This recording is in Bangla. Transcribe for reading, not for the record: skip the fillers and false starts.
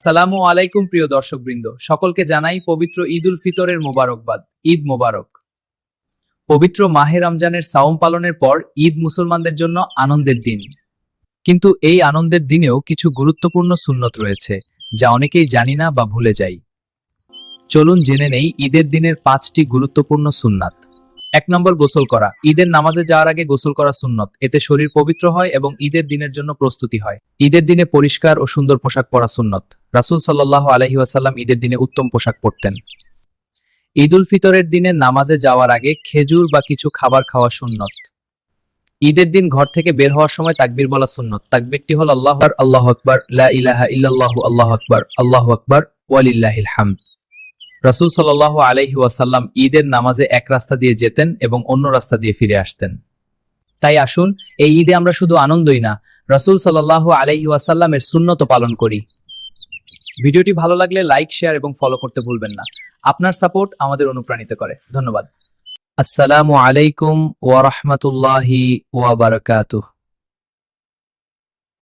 সালামু আলাইকুম প্রিয় দর্শকবৃন্দ, সকলকে জানাই পবিত্র ঈদ উল ফিতরের মোবারকবাদ। ঈদ মোবারক। পবিত্র মাহে রমজানের সাওম পালনের পর ঈদ মুসলমানদের জন্য আনন্দের দিন। কিন্তু এই আনন্দের দিনেও কিছু গুরুত্বপূর্ণ সুন্নত রয়েছে, যা অনেকেই জানি না বা ভুলে যাই। চলুন জেনে নেই ঈদের দিনের 5টি গুরুত্বপূর্ণ সুন্নাত। 1 নম্বর, গোসল করা। ঈদের নামাজে যাওয়ার আগে গোসল করা সুন্নত। এতে শরীর পবিত্র হয় এবং ঈদের দিনের জন্য প্রস্তুতি হয়। ঈদের দিনে পরিষ্কার ও সুন্দর পোশাক পরা সুন্নত। রাসূল সাল্লাল্লাহু আলাইহি ওয়াসাল্লাম ঈদের দিনে উত্তম পোশাক পরতেন। ঈদ উল ফিতরের দিনে নামাজে যাওয়ার আগে খেজুর বা কিছু খাবার খাওয়া সুন্নত। ঈদের দিন ঘর থেকে বের হওয়ার সময় তাকবীর বলা সুন্নত। তাকবীরটি হল আল্লাহু আকবার, আল্লাহু আকবার, লা ইলাহা ইল্লাল্লাহু, আল্লাহু আকবার, আল্লাহু আকবার, ওয়ালিল্লাহিল হামদ। রাসূল সাল্লাল্লাহু আলাইহি ওয়াসাল্লাম ঈদের নামাজে এক রাস্তা দিয়ে যেতেন এবং অন্য রাস্তা দিয়ে ফিরে আসতেন। তাই আসুন, এই ঈদে আমরা শুধু আনন্দই না, রাসূল সাল্লাল্লাহু আলাইহি ওয়াসাল্লামের সুন্নত পালন করি। ভিডিওটি ভালো লাগলে লাইক, শেয়ার এবং ফলো করতে ভুলবেন না। আপনার সাপোর্ট আমাদের অনুপ্রাণিত করে। ধন্যবাদ। আসসালামু আলাইকুম ওয়া রাহমাতুল্লাহি ওয়া বারাকাতুহু।